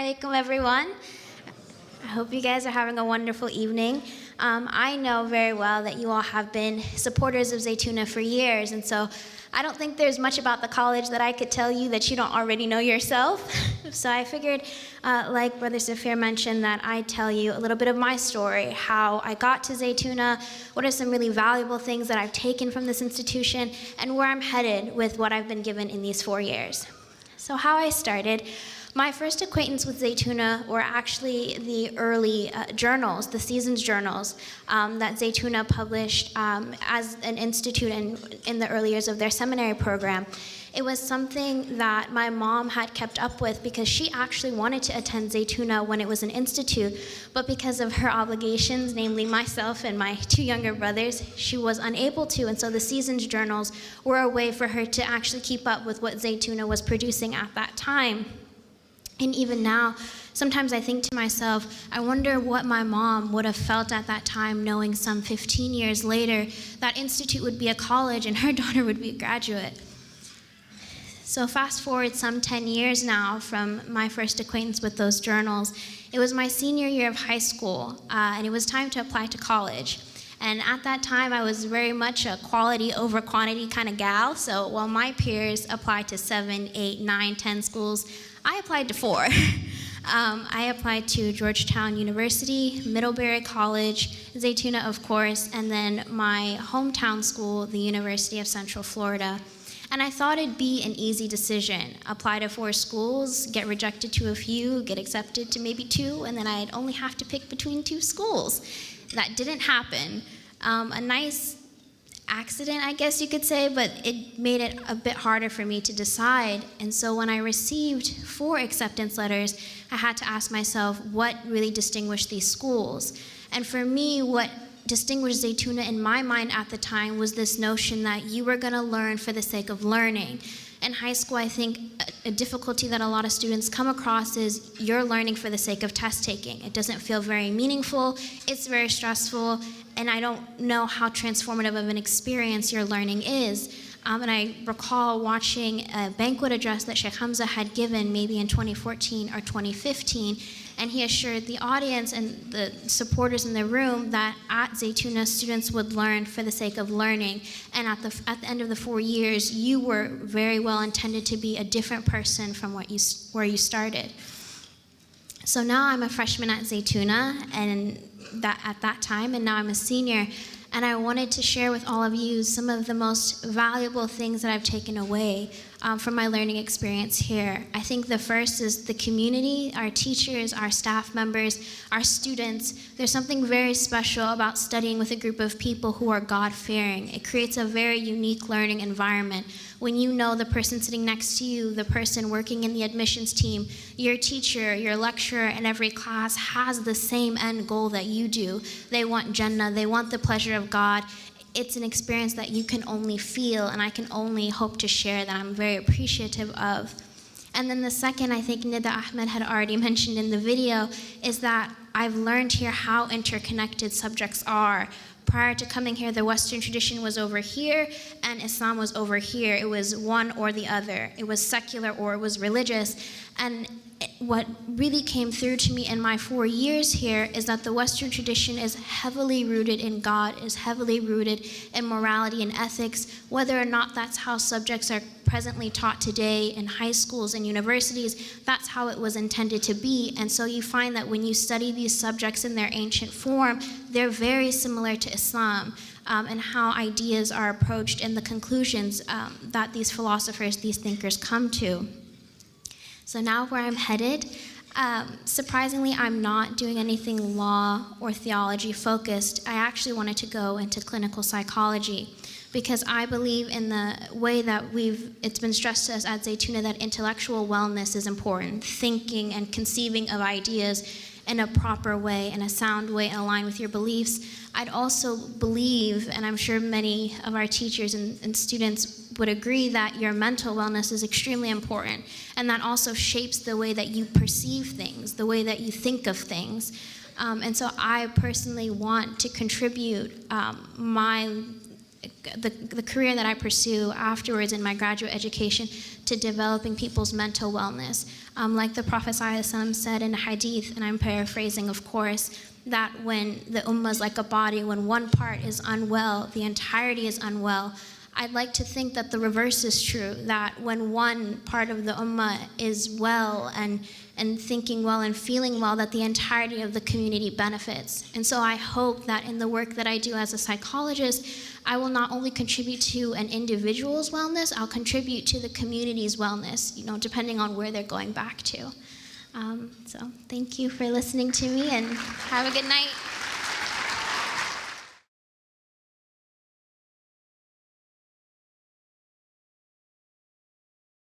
alaikum, everyone. I hope you guys are having a wonderful evening. I know very well that you all have been supporters of Zaytuna for years, and so I don't think there's much about the college that I could tell you that you don't already know yourself. So I figured, like Brother Safir mentioned, that I'd tell you a little bit of my story, how I got to Zaytuna, what are some really valuable things that I've taken from this institution, and where I'm headed with what I've been given in these 4 years. So how I started, my first acquaintance with Zaytuna were actually the early journals, the seasons journals that Zaytuna published as an institute in the early years of their seminary program. It was something that my mom had kept up with because she actually wanted to attend Zaytuna when it was an institute, but because of her obligations, namely myself and my 2 younger brothers, she was unable to, and so the seasons journals were a way for her to actually keep up with what Zaytuna was producing at that time. And even now, sometimes I think to myself, I wonder what my mom would have felt at that time, knowing some 15 years later that institute would be a college and her daughter would be a graduate. So fast forward some 10 years now from my first acquaintance with those journals. It was my senior year of high school, and it was time to apply to college. And at that time, I was very much a quality over quantity kind of gal. So while my peers applied to 7, 8, 9, 10 schools, I applied to 4. I applied to Georgetown University, Middlebury College, Zaytuna, of course, and then my hometown school, the University of Central Florida. And I thought it'd be an easy decision. Apply to 4 schools, get rejected to a few, get accepted to maybe 2, and then I'd only have to pick between 2 schools. That didn't happen. A nice accident, I guess you could say, but it made it a bit harder for me to decide. And so when I received 4 acceptance letters, I had to ask myself what really distinguished these schools. And for me, what distinguished Zaytuna in my mind at the time was this notion that you were going to learn for the sake of learning. In high school, I think a difficulty that a lot of students come across is you're learning for the sake of test taking. It doesn't feel very meaningful, it's very stressful, and I don't know how transformative of an experience your learning is. And I recall watching a banquet address that Sheikh Hamza had given maybe in 2014 or 2015, and he assured the audience and the supporters in the room that at Zaytuna, students would learn for the sake of learning. And at the end of the 4 years, you were very well intended to be a different person from where you started. So now I'm a freshman at Zaytuna, and at that time, and now I'm a senior. And I wanted to share with all of you some of the most valuable things that I've taken away from my learning experience here. I think the first is the community, our teachers, our staff members, our students. There's something very special about studying with a group of people who are God-fearing. It creates a very unique learning environment. When you know the person sitting next to you, the person working in the admissions team, your teacher, your lecturer in every class has the same end goal that you do. They want Jannah, they want the pleasure of God. It's an experience that you can only feel, and I can only hope to share that I'm very appreciative of. And then the second, I think Nida Ahmed had already mentioned in the video, is that I've learned here how interconnected subjects are. Prior to coming here, the Western tradition was over here, and Islam was over here. It was one or the other. It was secular or it was religious. And what really came through to me in my 4 years here is that the Western tradition is heavily rooted in God, is heavily rooted in morality and ethics, whether or not that's how subjects are presently taught today in high schools and universities, that's how it was intended to be. And so you find that when you study these subjects in their ancient form, they're very similar to Islam. And how ideas are approached and the conclusions that these philosophers, these thinkers come to. So now where I'm headed, surprisingly, I'm not doing anything law or theology focused. I actually wanted to go into clinical psychology because I believe in the way that it's been stressed to us at Zaytuna that intellectual wellness is important, thinking and conceiving of ideas in a proper way, in a sound way, aligned with your beliefs. I'd also believe, and I'm sure many of our teachers and students would agree, that your mental wellness is extremely important, and that also shapes the way that you perceive things, the way that you think of things. And so I personally want to contribute my the career that I pursue afterwards in my graduate education to developing people's mental wellness. Like the Prophet ﷺ said in a hadith, and I'm paraphrasing, of course, that when the ummah is like a body, when one part is unwell, the entirety is unwell. I'd like to think that the reverse is true, that when one part of the ummah is well and thinking well and feeling well, that the entirety of the community benefits. And so I hope that in the work that I do as a psychologist, I will not only contribute to an individual's wellness, I'll contribute to the community's wellness, depending on where they're going back to. So thank you for listening to me, and have a good night.